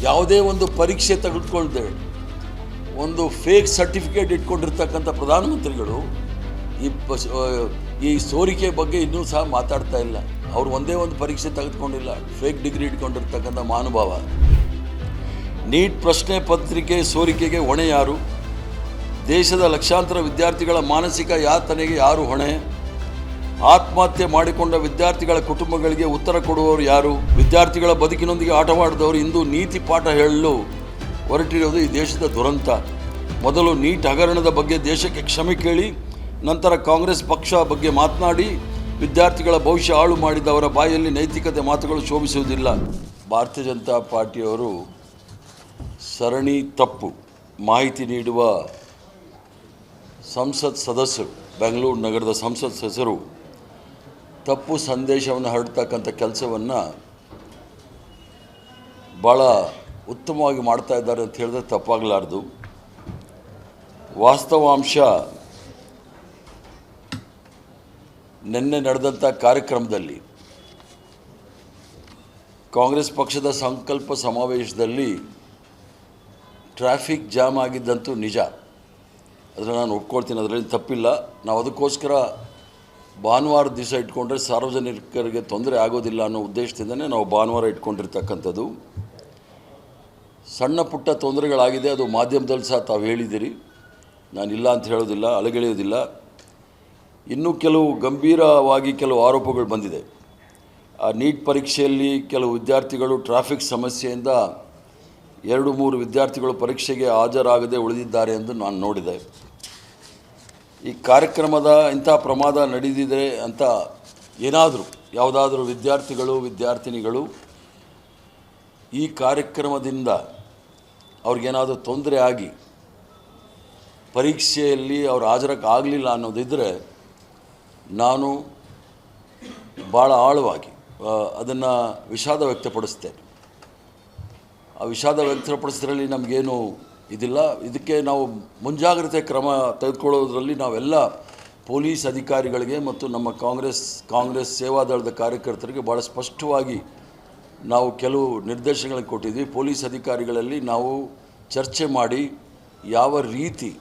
ಯಾವುದೇ ಒಂದು ಪರೀಕ್ಷೆ ತೆಗೆದುಕೊಳ್ದೆ ಒಂದು ಫೇಕ್ ಸರ್ಟಿಫಿಕೇಟ್ ಇಟ್ಕೊಂಡಿರ್ತಕ್ಕಂಥ ಪ್ರಧಾನಮಂತ್ರಿಗಳು ಈ ಸೋರಿಕೆ ಬಗ್ಗೆ ಇನ್ನೂ ಸಹ ಮಾತಾಡ್ತಾ ಇಲ್ಲ. ಅವರು ಒಂದೇ ಒಂದು ಪರೀಕ್ಷೆ ತೆಗೆದುಕೊಂಡಿಲ್ಲ, ಫೇಕ್ ಡಿಗ್ರಿ ಇಟ್ಕೊಂಡಿರ್ತಕ್ಕಂಥ ಮಹಾನುಭಾವ. ನೀಟ್ ಪ್ರಶ್ನೆ ಪತ್ರಿಕೆ ಸೋರಿಕೆಗೆ ಹೊಣೆ ಯಾರು? ದೇಶದ ಲಕ್ಷಾಂತರ ವಿದ್ಯಾರ್ಥಿಗಳ ಮಾನಸಿಕ ಯಾತನೆಗೆ ಯಾರು ಹೊಣೆ? ಆತ್ಮಹತ್ಯೆ ಮಾಡಿಕೊಂಡ ವಿದ್ಯಾರ್ಥಿಗಳ ಕುಟುಂಬಗಳಿಗೆ ಉತ್ತರ ಕೊಡುವವರು ಯಾರು? ವಿದ್ಯಾರ್ಥಿಗಳ ಬದುಕಿನೊಂದಿಗೆ ಆಟವಾಡಿದವರು ಇಂದು ನೀತಿ ಪಾಠ ಹೇಳಲು ಹೊರಟಿರೋದು ಈ ದೇಶದ ದುರಂತ. ಮೊದಲು ನೀಟ್ ಹಗರಣದ ಬಗ್ಗೆ ದೇಶಕ್ಕೆ ಕ್ಷಮೆ ಕೇಳಿ, ನಂತರ ಕಾಂಗ್ರೆಸ್ ಪಕ್ಷ ಬಗ್ಗೆ ಮಾತನಾಡಿ ವಿದ್ಯಾರ್ಥಿಗಳ ಭವಿಷ್ಯ ಹಾಳು ಮಾಡಿದವರ ಬಾಯಲ್ಲಿ ನೈತಿಕತೆ ಮಾತುಗಳು ಶೋಭಿಸುವುದಿಲ್ಲ. ಭಾರತೀಯ ಜನತಾ ಪಾರ್ಟಿಯವರು ಸರಣಿ ತಪ್ಪು ಮಾಹಿತಿ ನೀಡುವ ಸಂಸತ್ ಸದಸ್ಯರು, ಬೆಂಗಳೂರು ನಗರದ ಸಂಸತ್ ಸದಸ್ಯರು ತಪ್ಪು ಸಂದೇಶವನ್ನು ಹರಡ್ತಕ್ಕಂಥ ಕೆಲಸವನ್ನು ಭಾಳ ಉತ್ತಮವಾಗಿ ಮಾಡ್ತಾ ಇದ್ದಾರೆ ಅಂತ ಹೇಳಿದ್ರೆ ತಪ್ಪಾಗಲಾರ್ದು. ವಾಸ್ತವಾಂಶ ನಿನ್ನೆ ನಡೆದಂಥ ಕಾರ್ಯಕ್ರಮದಲ್ಲಿ ಕಾಂಗ್ರೆಸ್ ಪಕ್ಷದ ಸಂಕಲ್ಪ ಸಮಾವೇಶದಲ್ಲಿ ಟ್ರಾಫಿಕ್ ಜಾಮ್ ಆಗಿದ್ದಂತೂ ನಿಜ, ಅದನ್ನು ನಾನು ಒಪ್ಕೊಳ್ತೀನಿ, ಅದರಲ್ಲಿ ತಪ್ಪಿಲ್ಲ. ನಾವು ಅದಕ್ಕೋಸ್ಕರ ಭಾನುವಾರ ದಿವಸ ಇಟ್ಕೊಂಡ್ರೆ ಸಾರ್ವಜನಿಕರಿಗೆ ತೊಂದರೆ ಆಗೋದಿಲ್ಲ ಅನ್ನೋ ಉದ್ದೇಶದಿಂದನೇ ನಾವು ಭಾನುವಾರ ಇಟ್ಕೊಂಡಿರ್ತಕ್ಕಂಥದ್ದು. ಸಣ್ಣ ಪುಟ್ಟ ತೊಂದರೆಗಳಾಗಿದೆ, ಅದು ಮಾಧ್ಯಮದಲ್ಲಿ ಸಹ ತಾವು ಹೇಳಿದ್ದೀರಿ, ನಾನಿಲ್ಲ ಅಂತ ಹೇಳೋದಿಲ್ಲ, ಅಲಗೆಳೆಯೋದಿಲ್ಲ. ಇನ್ನೂ ಕೆಲವು ಗಂಭೀರವಾಗಿ ಕೆಲವು ಆರೋಪಗಳು ಬಂದಿದೆ. ಆ ನೀಟ್ ಪರೀಕ್ಷೆಯಲ್ಲಿ ಕೆಲವು ವಿದ್ಯಾರ್ಥಿಗಳು ಟ್ರಾಫಿಕ್ ಸಮಸ್ಯೆಯಿಂದ 2-3 ವಿದ್ಯಾರ್ಥಿಗಳು ಪರೀಕ್ಷೆಗೆ ಹಾಜರಾಗದೆ ಉಳಿದಿದ್ದಾರೆ ಎಂದು ನಾನು ನೋಡಿದೆ. ಈ ಕಾರ್ಯಕ್ರಮದ ಇಂಥ ಪ್ರಮಾದ ನಡೆದಿದೆ ಅಂತ ಯಾವುದಾದ್ರೂ ವಿದ್ಯಾರ್ಥಿಗಳು ವಿದ್ಯಾರ್ಥಿನಿಗಳು ಈ ಕಾರ್ಯಕ್ರಮದಿಂದ ಅವ್ರಿಗೇನಾದರೂ ತೊಂದರೆ ಆಗಿ ಪರೀಕ್ಷೆಯಲ್ಲಿ ಅವ್ರು ಹಾಜರಕ್ಕೆ ಆಗಲಿಲ್ಲ ಅನ್ನೋದಿದ್ದರೆ ನಾನು ಭಾಳ ಆಳವಾಗಿ ಅದನ್ನು ವಿಷಾದ ವ್ಯಕ್ತಪಡಿಸ್ತೇನೆ. ಆ ವಿಷಾದ ವ್ಯಕ್ತಪಡಿಸೋದ್ರಲ್ಲಿ ನಮಗೇನು ಇದಿಲ್ಲ. ಇದಕ್ಕೆ ನಾವು ಮುಂಜಾಗ್ರತೆ ಕ್ರಮ ತೆಗೆದುಕೊಳ್ಳೋದ್ರಲ್ಲಿ ನಾವೆಲ್ಲ ಪೊಲೀಸ್ ಅಧಿಕಾರಿಗಳಿಗೆ ಮತ್ತು ನಮ್ಮ ಕಾಂಗ್ರೆಸ್ ಸೇವಾದಳದ ಕಾರ್ಯಕರ್ತರಿಗೆ ಭಾಳ ಸ್ಪಷ್ಟವಾಗಿ ನಾವು ಕೆಲವು ನಿರ್ದೇಶನಗಳನ್ನು ಕೊಟ್ಟಿದ್ವಿ. ಪೊಲೀಸ್ ಅಧಿಕಾರಿಗಳಲ್ಲಿ ನಾವು ಚರ್ಚೆ ಮಾಡಿ ಯಾವ ರೀತಿ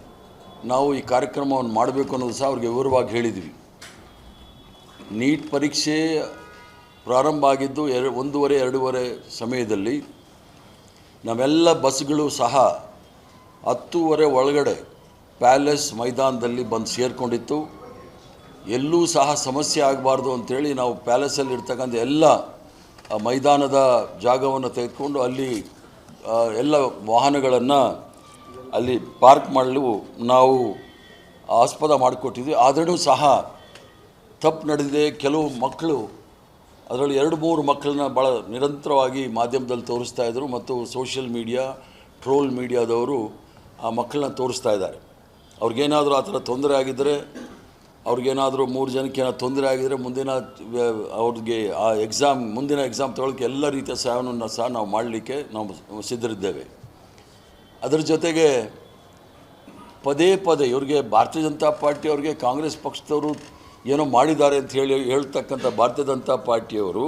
ನಾವು ಈ ಕಾರ್ಯಕ್ರಮವನ್ನು ಮಾಡಬೇಕು ಅನ್ನೋದು ಸಹ ಅವ್ರಿಗೆ ವಿವರವಾಗಿ ಹೇಳಿದ್ವಿ. ನೀಟ್ ಪರೀಕ್ಷೆ ಪ್ರಾರಂಭ ಆಗಿದ್ದು 1:30-2:30 ಸಮಯದಲ್ಲಿ ನಮ್ಮೆಲ್ಲ ಬಸ್ಗಳು ಸಹ 10:30 ಒಳಗಡೆ ಪ್ಯಾಲೇಸ್ ಮೈದಾನದಲ್ಲಿ ಬಂದು ಸೇರಿಕೊಂಡಿತ್ತು. ಎಲ್ಲೂ ಸಹ ಸಮಸ್ಯೆ ಆಗಬಾರ್ದು ಅಂಥೇಳಿ ನಾವು ಪ್ಯಾಲೇಸಲ್ಲಿ ಇರ್ತಕ್ಕಂಥ ಎಲ್ಲ ಮೈದಾನದ ಜಾಗವನ್ನು ತೆಗೆದುಕೊಂಡು ಅಲ್ಲಿ ಎಲ್ಲ ವಾಹನಗಳನ್ನು ಅಲ್ಲಿ ಪಾರ್ಕ್ ಮಾಡಲು ನಾವು ಆಸ್ಪದ ಮಾಡಿಕೊಟ್ಟಿದ್ವಿ. ಆದರೂ ಸಹ ತಪ್ಪು ನಡೆದಿದೆ. ಕೆಲವು ಮಕ್ಕಳು, ಅದರಲ್ಲಿ 2-3 ಮಕ್ಕಳನ್ನ ಭಾಳ ನಿರಂತರವಾಗಿ ಮಾಧ್ಯಮದಲ್ಲಿ ತೋರಿಸ್ತಾ ಇದ್ದರು ಮತ್ತು ಸೋಷಿಯಲ್ ಮೀಡಿಯಾ, ಟ್ರೋಲ್ ಮೀಡಿಯಾದವರು ಆ ಮಕ್ಕಳನ್ನ ತೋರಿಸ್ತಾ ಇದ್ದಾರೆ. ಅವ್ರಿಗೇನಾದರೂ ಆ ಥರ ತೊಂದರೆ ಆಗಿದ್ದರೆ, ಅವ್ರಿಗೇನಾದರೂ 3 ಜನಕ್ಕೆ ಏನಾದರೂ ತೊಂದರೆ ಆಗಿದ್ದರೆ ಅವ್ರಿಗೆ ಆ ಮುಂದಿನ ಎಕ್ಸಾಮ್ ತೊಗೊಳ್ಳೋಕ್ಕೆ ಎಲ್ಲ ರೀತಿಯ ಸಹಾಯವನ್ನು ಸಹ ನಾವು ಮಾಡಲಿಕ್ಕೆ ನಾವು ಸಿದ್ಧರಿದ್ದೇವೆ. ಅದರ ಜೊತೆಗೆ ಪದೇ ಇವ್ರಿಗೆ ಭಾರತೀಯ ಜನತಾ ಪಾರ್ಟಿಯವ್ರಿಗೆ ಕಾಂಗ್ರೆಸ್ ಪಕ್ಷದವರು ಏನೋ ಮಾಡಿದ್ದಾರೆ ಅಂತ ಹೇಳ್ತಕ್ಕಂಥ ಭಾರತೀಯ ಜನತಾ ಪಾರ್ಟಿಯವರು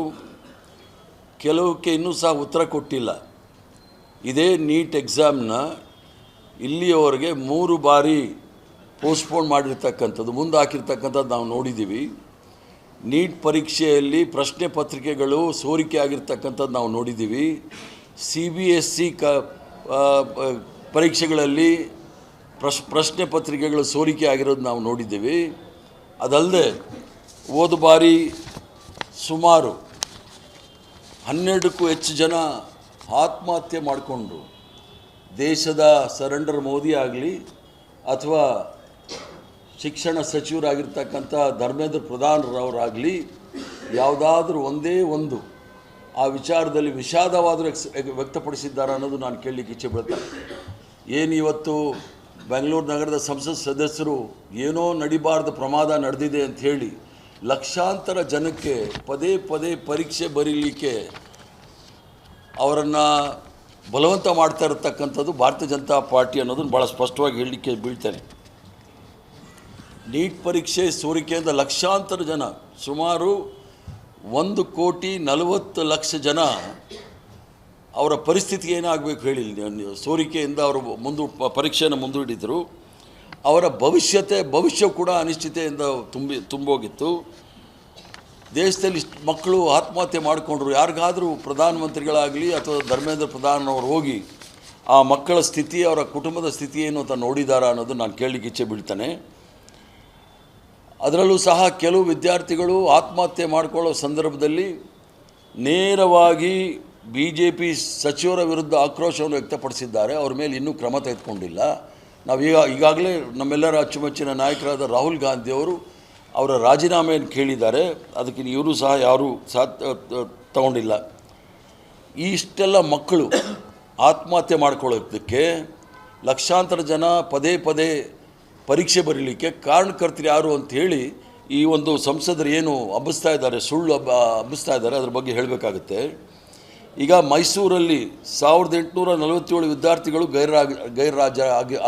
ಕೆಲವಕ್ಕೆ ಇನ್ನೂ ಸಹ ಉತ್ತರ ಕೊಟ್ಟಿಲ್ಲ. ಇದೇ ನೀಟ್ ಎಕ್ಸಾಮ್ನ ಇಲ್ಲಿಯವರೆಗೆ 3 ಬಾರಿ ಪೋಸ್ಟ್ಪೋನ್ ಮಾಡಿರ್ತಕ್ಕಂಥದ್ದು, ಮುಂದೆ ಹಾಕಿರ್ತಕ್ಕಂಥದ್ದು ನಾವು ನೋಡಿದ್ದೀವಿ. ನೀಟ್ ಪರೀಕ್ಷೆಯಲ್ಲಿ ಪ್ರಶ್ನೆ ಪತ್ರಿಕೆಗಳು ಸೋರಿಕೆ ಆಗಿರ್ತಕ್ಕಂಥದ್ದು ನಾವು ನೋಡಿದ್ದೀವಿ. CBSE ಪರೀಕ್ಷೆಗಳಲ್ಲಿ ಪ್ರಶ್ನೆ ಪತ್ರಿಕೆಗಳು ಸೋರಿಕೆ ಆಗಿರೋದು ನಾವು ನೋಡಿದ್ದೀವಿ. ಅದಲ್ಲದೆ ಹೋದ ಬಾರಿ ಸುಮಾರು 12ಕ್ಕೂ ಹೆಚ್ಚು ಜನ ಆತ್ಮಹತ್ಯೆ ಮಾಡಿಕೊಂಡ್ರು. ದೇಶದ ಸರೆಂಡರ್ ಮೋದಿ ಆಗಲಿ ಅಥವಾ ಶಿಕ್ಷಣ ಸಚಿವರಾಗಿರ್ತಕ್ಕಂಥ ಧರ್ಮೇಂದ್ರ ಪ್ರಧಾನರವರಾಗಲಿ ಯಾವುದಾದ್ರೂ ಒಂದೇ ಒಂದು ಆ ವಿಚಾರದಲ್ಲಿ ವಿಷಾದವಾದರೂ ವ್ಯಕ್ತಪಡಿಸಿದ್ದಾರೆ ಅನ್ನೋದು ನಾನು ಕೇಳಲಿಕ್ಕೆ ಇಚ್ಛೆ ಪಡ್ತೇನೆ. ಏನು ಇವತ್ತು ಬೆಂಗಳೂರು ನಗರದ ಸಂಸತ್ ಸದಸ್ಯರು ಏನೋ ನಡಿಬಾರ್ದು ಪ್ರಮಾದ ನಡೆದಿದೆ ಅಂತ ಹೇಳಿ ಲಕ್ಷಾಂತರ ಜನಕ್ಕೆ ಪದೇ ಪರೀಕ್ಷೆ ಬರೀಲಿಕ್ಕೆ ಅವರನ್ನು ಬಲವಂತ ಮಾಡ್ತಾ ಇರತಕ್ಕಂಥದ್ದು ಭಾರತೀಯ ಜನತಾ ಪಾರ್ಟಿ ಅನ್ನೋದನ್ನು ಭಾಳ ಸ್ಪಷ್ಟವಾಗಿ ಹೇಳಲಿಕ್ಕೆ ಬೀಳ್ತೇನೆ. ನೀಟ್ ಪರೀಕ್ಷೆ ಸೋರಿಕೆಯಿಂದ ಲಕ್ಷಾಂತರ ಜನ, ಸುಮಾರು 1,40,00,000 ಜನ ಅವರ ಪರಿಸ್ಥಿತಿ ಏನಾಗಬೇಕು ಹೇಳಿ. ಸೋರಿಕೆಯಿಂದ ಅವರು ಪರೀಕ್ಷೆಯನ್ನು ಮುಂದೂಡಿದರು. ಅವರ ಭವಿಷ್ಯ ಕೂಡ ಅನಿಶ್ಚಿತೆಯಿಂದ ತುಂಬೋಗಿತ್ತು. ದೇಶದಲ್ಲಿ ಇಷ್ಟು ಮಕ್ಕಳು ಆತ್ಮಹತ್ಯೆ ಮಾಡಿಕೊಂಡ್ರು. ಯಾರಿಗಾದರೂ ಪ್ರಧಾನಮಂತ್ರಿಗಳಾಗಲಿ ಅಥವಾ ಧರ್ಮೇಂದ್ರ ಪ್ರಧಾನ್ ಅವರು ಹೋಗಿ ಆ ಮಕ್ಕಳ ಸ್ಥಿತಿ, ಅವರ ಕುಟುಂಬದ ಸ್ಥಿತಿ ಏನು ಅಂತ ನೋಡಿದಾರಾ ಅನ್ನೋದು ನಾನು ಕೇಳಲಿಕ್ಕೆ ಇಚ್ಛೆ ಬೀಳ್ತೇನೆ. ಅದರಲ್ಲೂ ಸಹ ಕೆಲವು ವಿದ್ಯಾರ್ಥಿಗಳು ಆತ್ಮಹತ್ಯೆ ಮಾಡಿಕೊಳ್ಳೋ ಸಂದರ್ಭದಲ್ಲಿ ನೇರವಾಗಿ BJP ಸಚಿವರ ವಿರುದ್ಧ ಆಕ್ರೋಶವನ್ನು ವ್ಯಕ್ತಪಡಿಸಿದ್ದಾರೆ. ಅವ್ರ ಮೇಲೆ ಇನ್ನೂ ಕ್ರಮ ತೆಗೆದುಕೊಂಡಿಲ್ಲ. ನಾವು ಈಗಾಗಲೇ ನಮ್ಮೆಲ್ಲರ ಅಚ್ಚುಮೆಚ್ಚಿನ ನಾಯಕರಾದ ರಾಹುಲ್ ಗಾಂಧಿಯವರು ಅವರ ರಾಜೀನಾಮೆಯನ್ನು ಕೇಳಿದ್ದಾರೆ. ಅದಕ್ಕೆ ಇವರು ಸಹ ಯಾರೂ ತಗೊಂಡಿಲ್ಲ. ಇಷ್ಟೆಲ್ಲ ಮಕ್ಕಳು ಆತ್ಮಹತ್ಯೆ ಮಾಡ್ಕೊಳ್ಳೋದಕ್ಕೆ ಲಕ್ಷಾಂತರ ಜನ ಪದೇ ಪರೀಕ್ಷೆ ಬರೀಲಿಕ್ಕೆ ಕಾರಣಕರ್ತರು ಯಾರು ಅಂಥೇಳಿ ಈ ಒಂದು ಸಂಸದರು ಏನು ಹಬ್ಬಿಸ್ತಾ ಇದ್ದಾರೆ, ಸುಳ್ಳು ಹಬ್ಬಿಸ್ತಾ ಇದ್ದಾರೆ, ಅದ್ರ ಬಗ್ಗೆ ಹೇಳಬೇಕಾಗುತ್ತೆ. ಈಗ ಮೈಸೂರಲ್ಲಿ 1847 ವಿದ್ಯಾರ್ಥಿಗಳು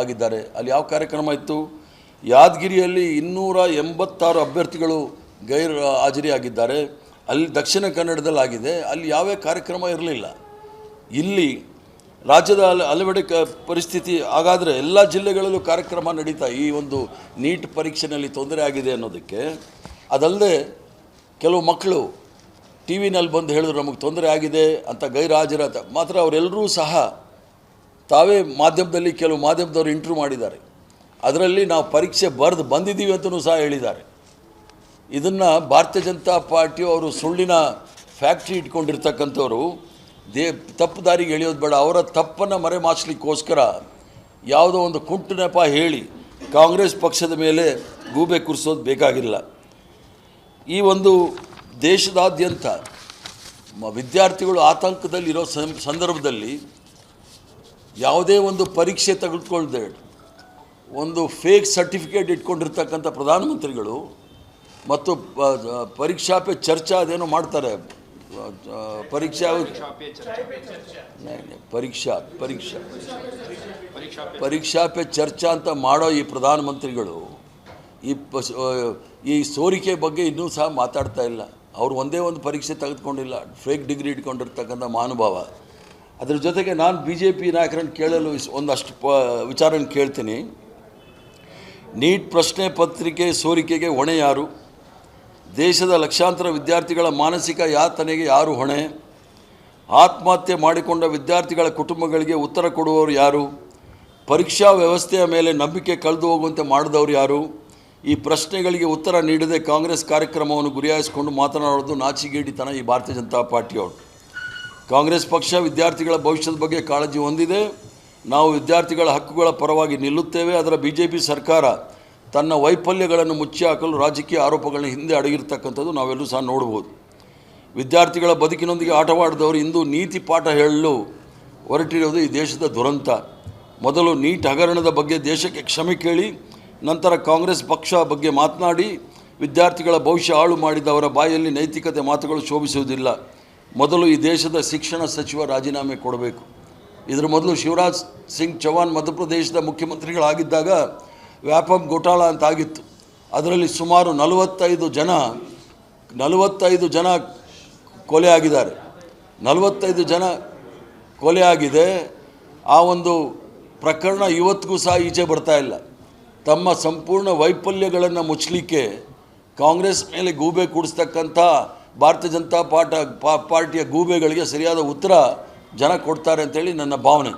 ಆಗಿದ್ದಾರೆ. ಅಲ್ಲಿ ಯಾವ ಕಾರ್ಯಕ್ರಮ ಇತ್ತು? ಯಾದಗಿರಿಯಲ್ಲಿ 286 ಅಭ್ಯರ್ಥಿಗಳು ಹಾಜರಿಯಾಗಿದ್ದಾರೆ. ಅಲ್ಲಿ ದಕ್ಷಿಣ ಕನ್ನಡದಲ್ಲಿ ಆಗಿದೆ. ಅಲ್ಲಿ ಯಾವ ಕಾರ್ಯಕ್ರಮ ಇರಲಿಲ್ಲ. ಇಲ್ಲಿ ರಾಜ್ಯದ ಹಲವೆಡೆ ಪರಿಸ್ಥಿತಿ. ಹಾಗಾದರೆ ಎಲ್ಲ ಜಿಲ್ಲೆಗಳಲ್ಲೂ ಕಾರ್ಯಕ್ರಮ ನಡೀತಾ ಈ ಒಂದು ನೀಟ್ ಪರೀಕ್ಷೆಯಲ್ಲಿ ತೊಂದರೆ ಆಗಿದೆ ಅನ್ನೋದಕ್ಕೆ. ಅದಲ್ಲದೆ ಕೆಲವು ಮಕ್ಕಳು TV ನಲ್ಲಿ ಬಂದು ಹೇಳಿದ್ರು ನಮಗೆ ತೊಂದರೆ ಆಗಿದೆ ಅಂತ ಗೈರುಹಾಜರಾದ ಮಾತ್ರ ಅವರೆಲ್ಲರೂ ಸಹ ತಾವೇ ಮಾಧ್ಯಮದಲ್ಲಿ ಕೆಲವು ಮಾಧ್ಯಮದವರು ಇಂಟರ್ವ್ಯೂ ಮಾಡಿದ್ದಾರೆ. ಅದರಲ್ಲಿ ನಾವು ಪರೀಕ್ಷೆ ಬಂದಿದ್ದೀವಿ ಅಂತಲೂ ಸಹ ಹೇಳಿದ್ದಾರೆ. ಇದನ್ನು ಭಾರತೀಯ ಜನತಾ ಪಾರ್ಟಿಯು ಅವರು ಸುಳ್ಳಿನ ಫ್ಯಾಕ್ಟ್ರಿ ಇಟ್ಕೊಂಡಿರ್ತಕ್ಕಂಥವ್ರು ತಪ್ಪು ದಾರಿಗೆ ಎಳೆಯೋದು ಬೇಡ. ಅವರ ತಪ್ಪನ್ನು ಮರೆಮಾಚಲಿಕ್ಕೋಸ್ಕರ ಯಾವುದೋ ಒಂದು ಕುಂಟು ನೆಪ ಹೇಳಿ ಕಾಂಗ್ರೆಸ್ ಪಕ್ಷದ ಮೇಲೆ ಗೂಬೆ ಕೂರಿಸೋದು ಬೇಕಾಗಿಲ್ಲ. ಈ ಒಂದು ದೇಶದಾದ್ಯಂತ ವಿದ್ಯಾರ್ಥಿಗಳು ಆತಂಕದಲ್ಲಿರೋ ಸಂದರ್ಭದಲ್ಲಿ ಯಾವುದೇ ಒಂದು ಪರೀಕ್ಷೆ ತೆಗೆದುಕೊಳ್ಳದೆ ಒಂದು ಫೇಕ್ ಸರ್ಟಿಫಿಕೇಟ್ ಇಟ್ಕೊಂಡಿರ್ತಕ್ಕಂಥ ಪ್ರಧಾನಮಂತ್ರಿಗಳು ಮತ್ತು ಪರೀಕ್ಷಾ ಪೇ ಚರ್ಚಾ ಅದೇನೋ ಮಾಡ್ತಾರೆ. ಪರೀಕ್ಷಾ ಪೇ ಚರ್ಚಾ ಅಂತ ಮಾಡೋ ಈ ಪ್ರಧಾನಮಂತ್ರಿಗಳು ಈ ಸೋರಿಕೆ ಬಗ್ಗೆ ಇನ್ನೂ ಸಹ ಮಾತಾಡ್ತಾ ಇಲ್ಲ. ಅವರು ಒಂದೇ ಒಂದು ಪರೀಕ್ಷೆ ತೆಗೆದುಕೊಂಡಿಲ್ಲ, ಫೇಕ್ ಡಿಗ್ರಿ ಇಟ್ಕೊಂಡಿರ್ತಕ್ಕಂಥ ಮಹಾನುಭಾವ. ಅದ್ರ ಜೊತೆಗೆ ನಾನು BJP ನಾಯಕರನ್ನು ಕೇಳಲು ಒಂದಷ್ಟು ವಿಚಾರವನ್ನು ಕೇಳ್ತೀನಿ. ನೀಟ್ ಪ್ರಶ್ನೆ ಪತ್ರಿಕೆ ಸೋರಿಕೆಗೆ ಹೊಣೆ ಯಾರು? ದೇಶದ ಲಕ್ಷಾಂತರ ವಿದ್ಯಾರ್ಥಿಗಳ ಮಾನಸಿಕ ಯಾತನೆಗೆ ಯಾರು ಹೊಣೆ? ಆತ್ಮಹತ್ಯೆ ಮಾಡಿಕೊಂಡ ವಿದ್ಯಾರ್ಥಿಗಳ ಕುಟುಂಬಗಳಿಗೆ ಉತ್ತರ ಕೊಡುವವರು ಯಾರು? ಪರೀಕ್ಷಾ ವ್ಯವಸ್ಥೆಯ ಮೇಲೆ ನಂಬಿಕೆ ಕಳೆದು ಹೋಗುವಂತೆ ಮಾಡಿದವರು ಯಾರು? ಈ ಪ್ರಶ್ನೆಗಳಿಗೆ ಉತ್ತರ ನೀಡದೆ ಕಾಂಗ್ರೆಸ್ ಕಾರ್ಯಕ್ರಮವನ್ನು ಗುರಿಯಾಗಿಸಿಕೊಂಡು ಮಾತನಾಡೋದು ನಾಚಿಗೇಡಿತನ ಈ ಭಾರತೀಯ ಜನತಾ ಪಾರ್ಟಿಯವರು. ಕಾಂಗ್ರೆಸ್ ಪಕ್ಷ ವಿದ್ಯಾರ್ಥಿಗಳ ಭವಿಷ್ಯದ ಬಗ್ಗೆ ಕಾಳಜಿ ಹೊಂದಿದೆ. ನಾವು ವಿದ್ಯಾರ್ಥಿಗಳ ಹಕ್ಕುಗಳ ಪರವಾಗಿ ನಿಲ್ಲುತ್ತೇವೆ. ಅದರ BJP ಸರ್ಕಾರ ತನ್ನ ವೈಫಲ್ಯಗಳನ್ನು ಮುಚ್ಚಿ ಹಾಕಲು ರಾಜಕೀಯ ಆರೋಪಗಳನ್ನ ಹಿಂದೆ ಅಡಗಿರ್ತಕ್ಕಂಥದ್ದು ನಾವೆಲ್ಲರೂ ಸಹ ನೋಡ್ಬೋದು. ವಿದ್ಯಾರ್ಥಿಗಳ ಬದುಕಿನೊಂದಿಗೆ ಆಟವಾಡಿದವರು ಇಂದು ನೀತಿ ಪಾಠ ಹೇಳಲು ಹೊರಟಿರೋದು ಈ ದೇಶದ ದುರಂತ. ಮೊದಲು ನೀಟ್ ಹಗರಣದ ಬಗ್ಗೆ ದೇಶಕ್ಕೆ ಕ್ಷಮೆ ಕೇಳಿ, ನಂತರ ಕಾಂಗ್ರೆಸ್ ಪಕ್ಷ ಬಗ್ಗೆ ಮಾತನಾಡಿ ವಿದ್ಯಾರ್ಥಿಗಳ ಭವಿಷ್ಯ ಹಾಳು ಮಾಡಿದವರ ಬಾಯಲ್ಲಿ ನೈತಿಕತೆ ಮಾತುಗಳು ಶೋಭಿಸುವುದಿಲ್ಲ. ಮೊದಲು ಈ ದೇಶದ ಶಿಕ್ಷಣ ಸಚಿವ ರಾಜೀನಾಮೆ ಕೊಡಬೇಕು. ಇದರ ಮೊದಲು ಶಿವರಾಜ್ ಸಿಂಗ್ ಚೌಹಾಣ್ ಮಧ್ಯಪ್ರದೇಶದ ಮುಖ್ಯಮಂತ್ರಿಗಳಾಗಿದ್ದಾಗ ವ್ಯಾಪಮ್ ಘೋಟಾಳ ಅಂತಾಗಿತ್ತು. ಅದರಲ್ಲಿ ಸುಮಾರು 45 ಜನ ಕೊಲೆ ಆಗಿದ್ದಾರೆ. 45 ಜನ ಕೊಲೆ ಆಗಿದೆ. ಆ ಒಂದು ಪ್ರಕರಣ ಇವತ್ತಿಗೂ ಸಹ ಈಚೆ ಬರ್ತಾ ಇಲ್ಲ. ತಮ್ಮ ಸಂಪೂರ್ಣ ವೈಫಲ್ಯಗಳನ್ನು ಮುಚ್ಚಲಿಕ್ಕೆ ಕಾಂಗ್ರೆಸ್ ಮೇಲೆ ಗೂಬೆ ಕೂಡಿಸ್ತಕ್ಕಂಥ ಭಾರತೀಯ ಜನತಾ ಪಾರ್ಟಿಯ ಗೂಬೆಗಳಿಗೆ ಸರಿಯಾದ ಉತ್ತರ ಜನ ಕೊಡ್ತಾರೆ ಅಂತೇಳಿ ನನ್ನ ಭಾವನೆ.